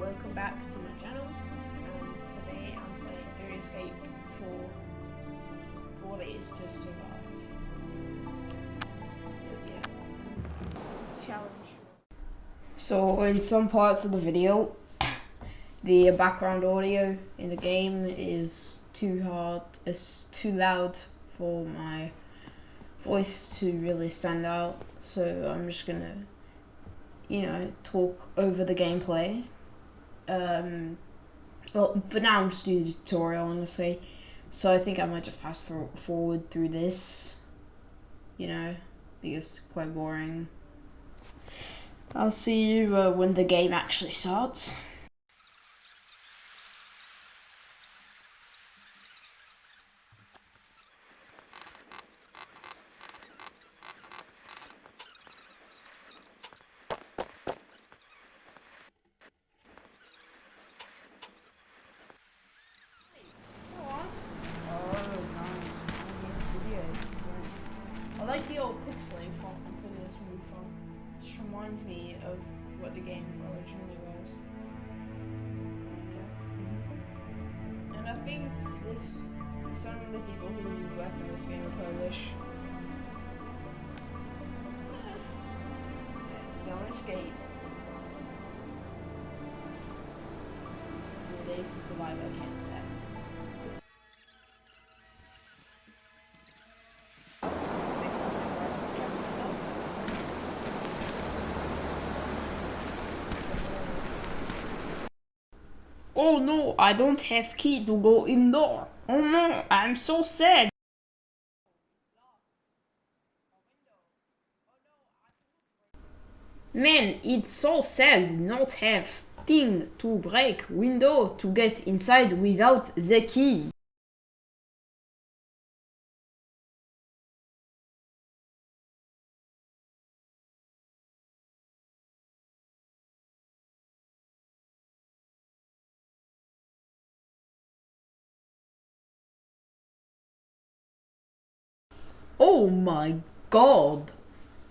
welcome back to my channel. Today I'm playing Through Escape for 4 days to survive. So yeah, challenge. So in some parts of the video, the background audio in the game is it's too loud for my voice to really stand out. So I'm just gonna, talk over the gameplay. Well, for now I'm just doing the tutorial, honestly. So I think I might just fast forward through this, because it's quite boring. I'll see you when the game actually starts. I like the old pixelated font instead of the smooth font. It just reminds me of what the game originally was. And I think some of the people who worked on this game are Polish. Don't escape. 4 days to survive, I can't do that. Oh no, I don't have key to go indoor. Oh no, I'm so sad. Man, it's so sad not have thing to break window to get inside without the key. Oh my god.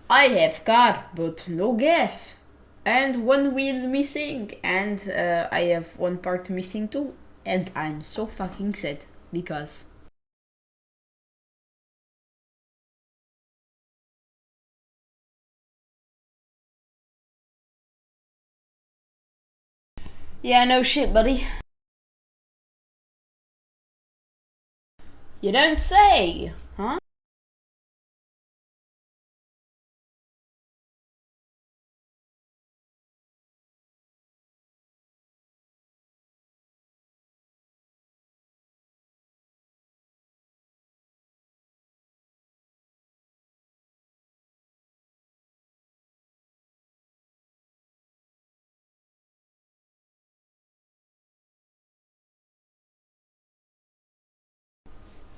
I have car, but no gas. And one wheel missing. And I have one part missing too. And I'm so fucking sad because... Yeah, no shit, buddy. You don't say, huh?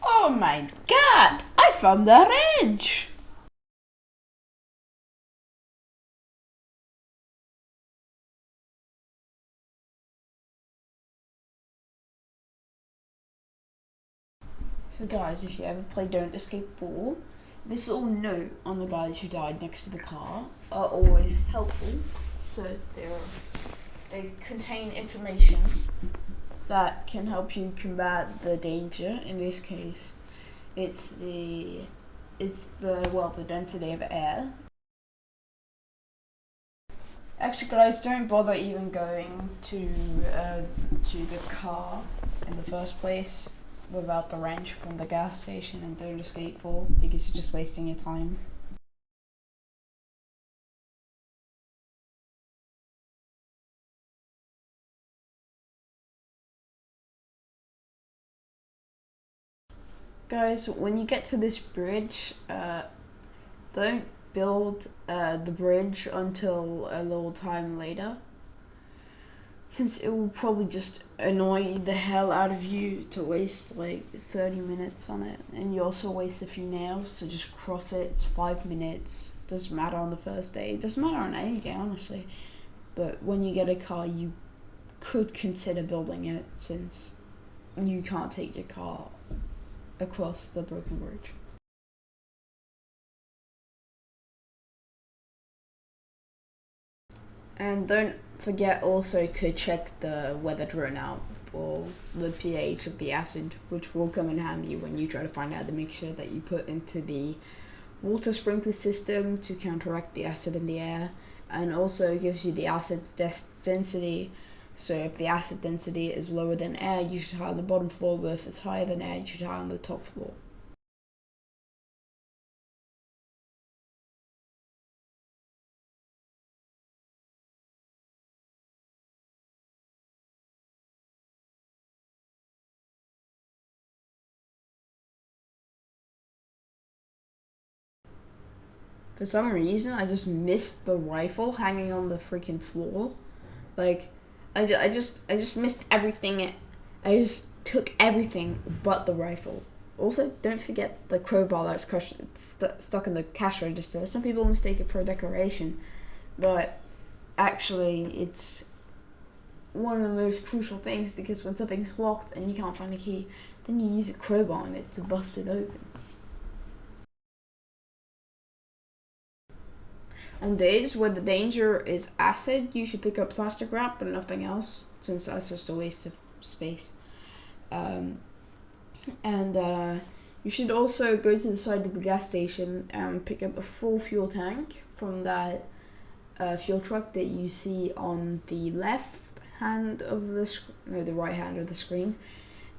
Oh my god! I found the wrench! So guys, if you ever play Don't Escape 4, this little note on the guys who died next to the car are always helpful. So they contain information that can help you combat the danger. In this case, it's the density of air. Actually, guys, don't bother even going to the car in the first place without the wrench from the gas station, and Don't Escape 4 because you're just wasting your time. Guys, when you get to this bridge, don't build the bridge until a little time later, since it will probably just annoy the hell out of you to waste like 30 minutes on it, and you also waste a few nails, so just cross it. It's 5 minutes. Doesn't matter on the first day, it doesn't matter on any day, honestly, but when you get a car you could consider building it, since you can't take your car across the broken bridge. And don't forget also to check the weather drone out for the pH of the acid, which will come in handy when you try to find out the mixture that you put into the water sprinkler system to counteract the acid in the air, and also gives you the acid density. So if the acid density is lower than air, you should hide on the bottom floor, but if it's higher than air, you should hide on the top floor. For some reason, I just missed the rifle hanging on the freaking floor. Like, I just missed everything. I just took everything but the rifle. Also, don't forget the crowbar that's stuck in the cash register. Some people mistake it for a decoration, but actually, it's one of the most crucial things, because when something's locked and you can't find a key, then you use a crowbar on it to bust it open. On days where the danger is acid, you should pick up plastic wrap but nothing else, since that's just a waste of space. You should also go to the side of the gas station and pick up a full fuel tank from that fuel truck that you see on the left hand of the right hand of the screen.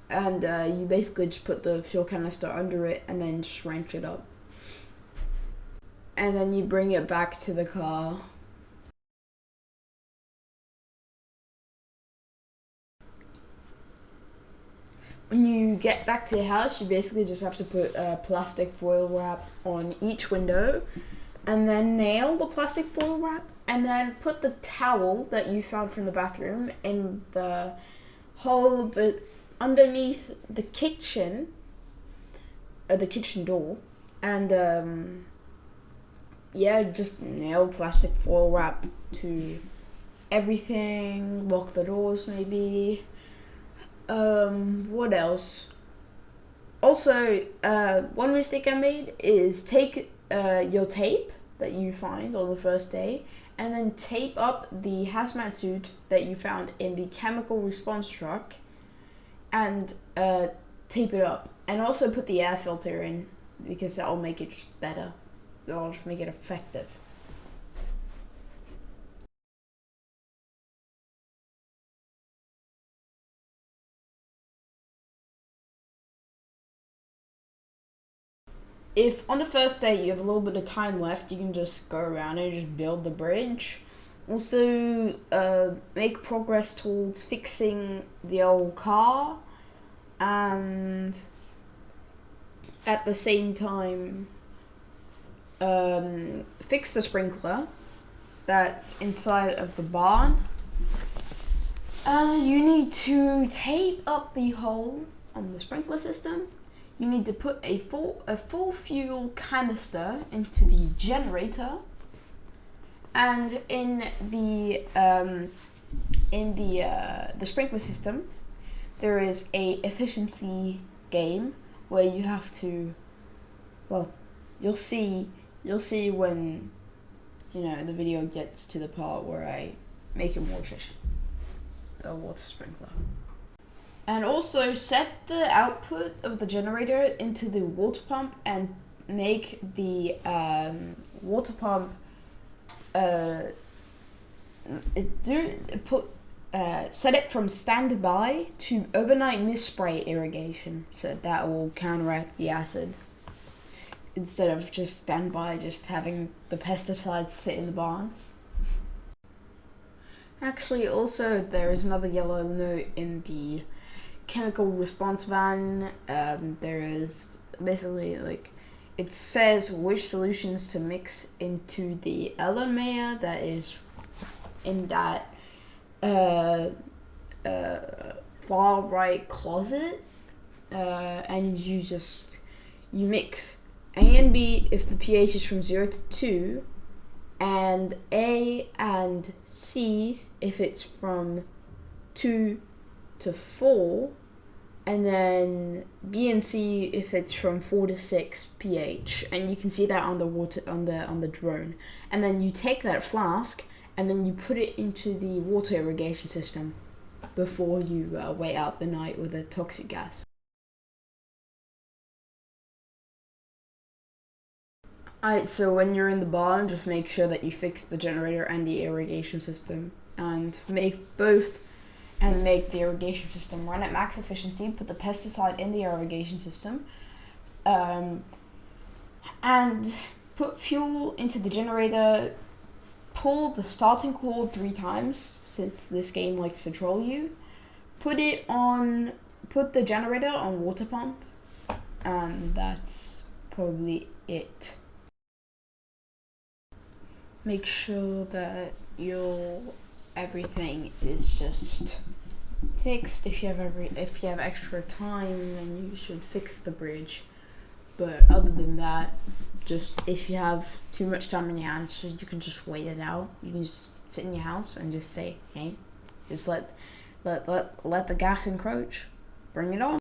And you basically just put the fuel canister under it and then just wrench it up. And then you bring it back to the car. When you get back to your house, you basically just have to put plastic foil wrap on each window, and then nail the plastic foil wrap, and then put the towel that you found from the bathroom in the hole but underneath the kitchen door, and just nail plastic foil wrap to everything. Lock the doors, maybe. What else? Also, one mistake I made is take your tape that you find on the first day, and then tape up the hazmat suit that you found in the chemical response truck, and tape it up. And also put the air filter in, because that will make it just better. That'll just make it effective. If on the first day you have a little bit of time left, you can just go around and just build the bridge. Also, make progress towards fixing the old car, and at the same time, fix the sprinkler that's inside of the barn. You need to tape up the hole on the sprinkler system. You need to put a full fuel canister into the generator, and in the sprinkler system, there is a efficiency game where you have to, you'll see when the video gets to the part where I make it more efficient, the water sprinkler. And also set the output of the generator into the water pump, and make the water pump set it from standby to overnight mist spray irrigation, so that will counteract the acid, instead of just standby, just having the pesticides sit in the barn. Actually, also there is another yellow note in the chemical response van. There is basically, it says which solutions to mix into the LMAIA that is in that far right closet, and you mix A and B if the pH is from 0 to 2, and A and C if it's from 2 to 4, and then B and C if it's from 4 to 6 pH, and you can see that on the drone. And then you take that flask and then you put it into the water irrigation system before you wait out the night with the toxic gas. Alright, so when you're in the barn, just make sure that you fix the generator and the irrigation system, and make both, and make the irrigation system run at max efficiency. Put the pesticide in the irrigation system, and put fuel into the generator. Pull the starting cord 3 times, since this game likes to troll you. Put the generator on water pump, and that's probably it. Make sure that everything is just fixed. If you have extra time, then you should fix the bridge. But other than that, just if you have too much time in your hands, you can just wait it out. You can just sit in your house and just say, hey, just let the gas encroach. Bring it on.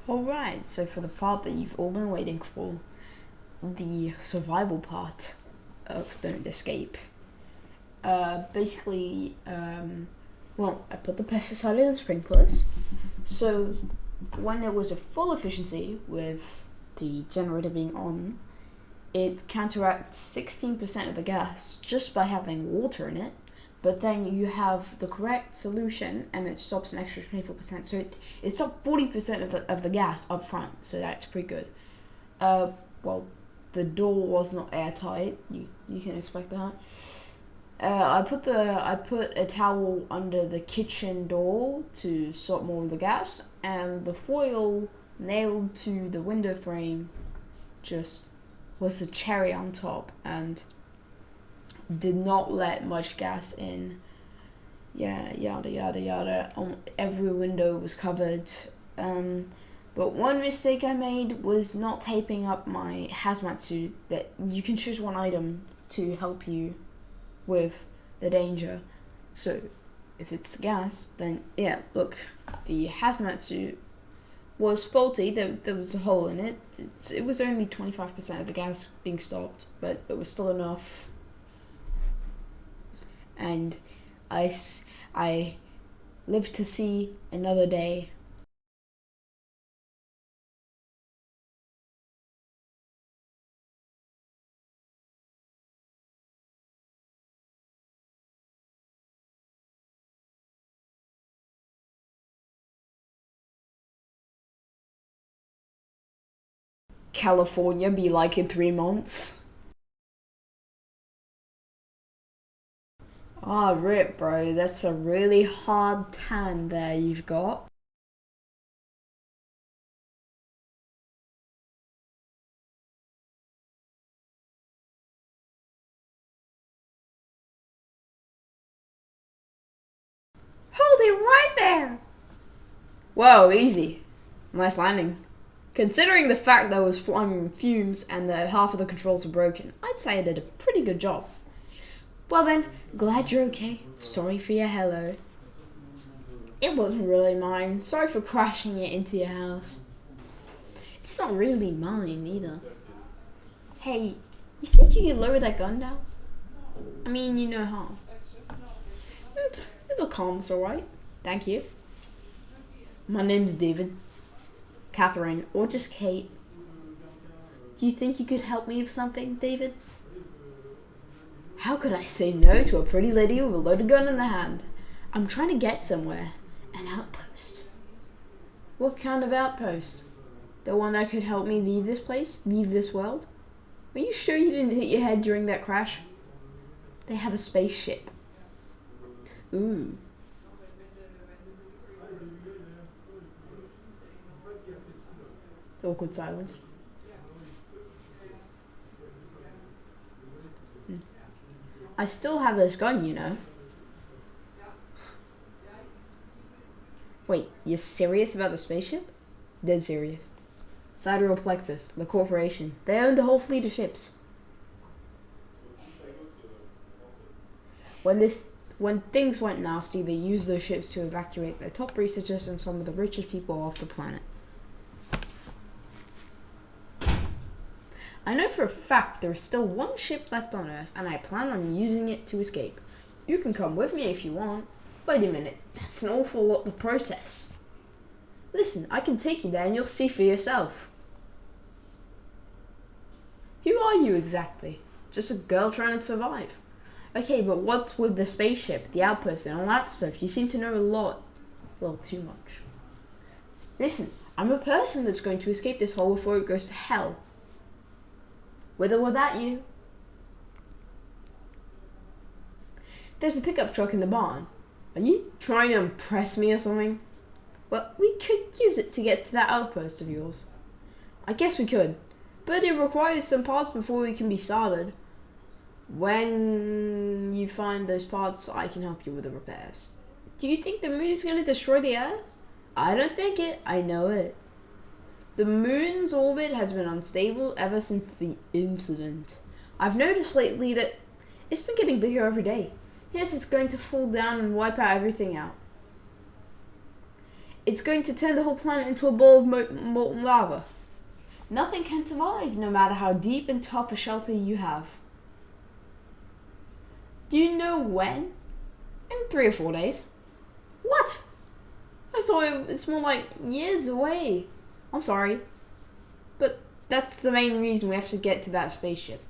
Alright, so for the part that you've all been waiting for, the survival part of Don't Escape. Basically, well, I put the pesticide in the sprinklers, so when it was at full efficiency with the generator being on, it counteracts 16% of the gas just by having water in it. But then you have the correct solution and it stops an extra 24%. So it stopped 40% of the gas up front, so that's pretty good. Well, the door was not airtight. You can expect that. I put a towel under the kitchen door to stop more of the gas, and the foil nailed to the window frame just was the cherry on top and did not let much gas in. Yeah, yada yada yada. Every window was covered. But one mistake I made was not taping up my hazmat suit. That you can choose one item to help you with the danger. So if it's gas, then yeah, look, the hazmat suit was faulty. There was a hole in it. It was only 25% of the gas being stopped, but it was still enough. And I lived to see another day. California be like in 3 months. Ah, rip, bro. That's a really hard tan there you've got. Hold it right there! Whoa, easy. Nice landing. Considering the fact that I was flying fumes and that half of the controls were broken, I'd say I did a pretty good job. Well then, glad you're okay. Sorry for your hello. It wasn't really mine. Sorry for crashing it into your house. It's not really mine either. Hey, you think you can lower that gun down? I mean, you know how. It'll calm us, alright? Thank you. My name's David. Catherine, or just Kate. Do you think you could help me with something, David? How could I say no to a pretty lady with a loaded gun in her hand? I'm trying to get somewhere. An outpost. What kind of outpost? The one that could help me leave this place? Leave this world? Are you sure you didn't hit your head during that crash? They have a spaceship. Ooh. Awkward silence. I still have this gun, you know. Wait, you're serious about the spaceship? Dead serious. Sidereal Plexus, the corporation. They own the whole fleet of ships. When things went nasty, they used those ships to evacuate the top researchers and some of the richest people off the planet. for a fact there is still one ship left on Earth, and I plan on using it to escape. You can come with me if you want. Wait a minute, that's an awful lot to process. Listen, I can take you there and you'll see for yourself. Who are you exactly? Just a girl trying to survive. Okay, but what's with the spaceship, the outpost, and all that stuff? You seem to know a lot. A little too much. Listen, I'm a person that's going to escape this hole before it goes to hell. With or without you. There's a pickup truck in the barn. Are you trying to impress me or something? Well, we could use it to get to that outpost of yours. I guess we could, but it requires some parts before we can be started. When you find those parts, I can help you with the repairs. Do you think the moon is going to destroy the Earth? I don't think it. I know it. The moon's orbit has been unstable ever since the incident. I've noticed lately that it's been getting bigger every day. Yes, it's going to fall down and wipe out everything out. It's going to turn the whole planet into a ball of molten lava. Nothing can survive, no matter how deep and tough a shelter you have. Do you know when? In 3 or 4 days. What? I thought it's more like years away. I'm sorry. But that's the main reason we have to get to that spaceship.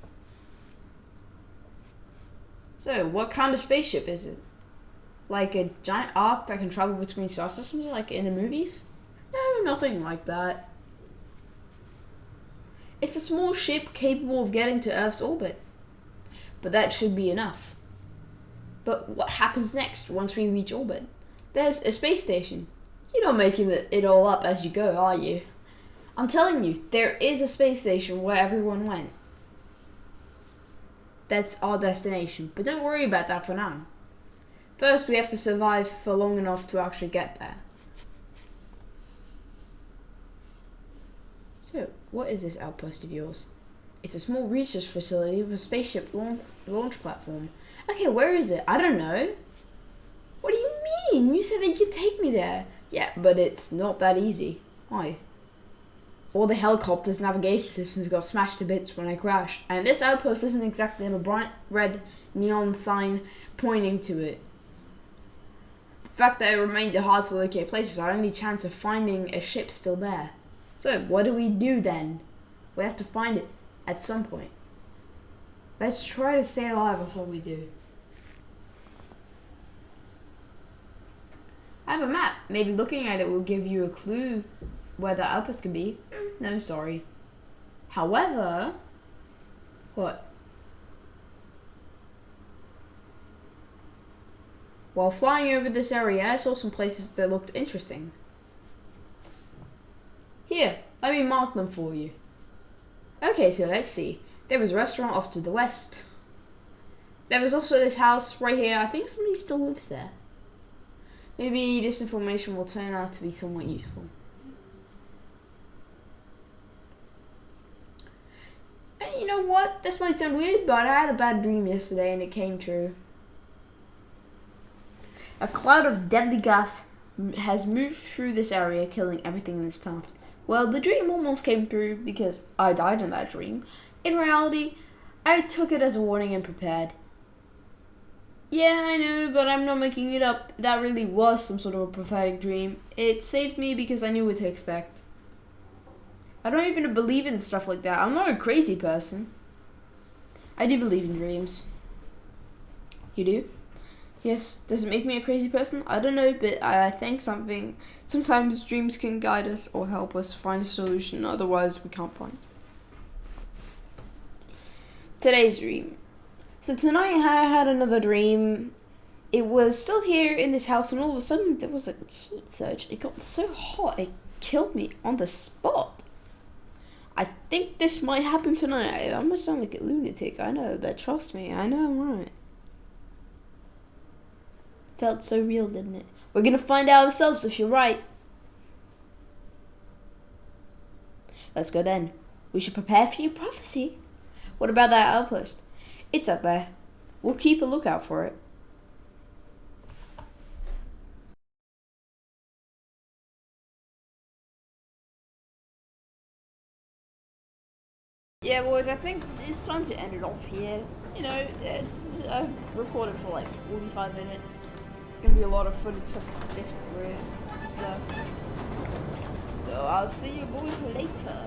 So, what kind of spaceship is it? Like a giant arc that can travel between star systems like in the movies? No, nothing like that. It's a small ship capable of getting to Earth's orbit. But that should be enough. But what happens next once we reach orbit? There's a space station. You're not making it all up as you go, are you? I'm telling you, there is a space station where everyone went. That's our destination, but don't worry about that for now. First, we have to survive for long enough to actually get there. So, what is this outpost of yours? It's a small research facility with a spaceship launch platform. Okay, where is it? I don't know. What do you mean? You said that you could take me there. Yeah, but it's not that easy. Why? All the helicopter's navigation systems got smashed to bits when I crashed. And this outpost doesn't exactly have a bright red neon sign pointing to it. The fact that it remains a hard to locate place is our only chance of finding a ship still there. So, what do we do then? We have to find it at some point. Let's try to stay alive, that's what we do. I have a map. Maybe looking at it will give you a clue where the outpost could be. No, sorry. However, what? While flying over this area, I saw some places that looked interesting. Here, let me mark them for you. Okay, so let's see. There was a restaurant off to the west. There was also this house right here. I think somebody still lives there. Maybe this information will turn out to be somewhat useful. And you know what? This might sound weird, but I had a bad dream yesterday and it came true. A cloud of deadly gas has moved through this area, killing everything in its path. Well, the dream almost came through because I died in that dream. In reality, I took it as a warning and prepared. Yeah, I know, but I'm not making it up. That really was some sort of a prophetic dream. It saved me because I knew what to expect. I don't even believe in stuff like that. I'm not a crazy person. I do believe in dreams. You do? Yes. Does it make me a crazy person? I don't know, but I think sometimes dreams can guide us or help us find a solution. Otherwise, we can't find. Today's dream. So tonight I had another dream. It was still here in this house and all of a sudden there was a heat surge. It got so hot it killed me on the spot. I think this might happen tonight. I must sound like a lunatic, I know, but trust me, I know I'm right. Felt so real, didn't it? We're gonna find out ourselves if you're right. Let's go then. We should prepare for your prophecy. What about that outpost? It's up there. We'll keep a lookout for it. yeah, boys, I think it's time to end it off here. You know, it's recorded for like 45 minutes. It's gonna be a lot of footage to sift through and stuff. So I'll see you boys later.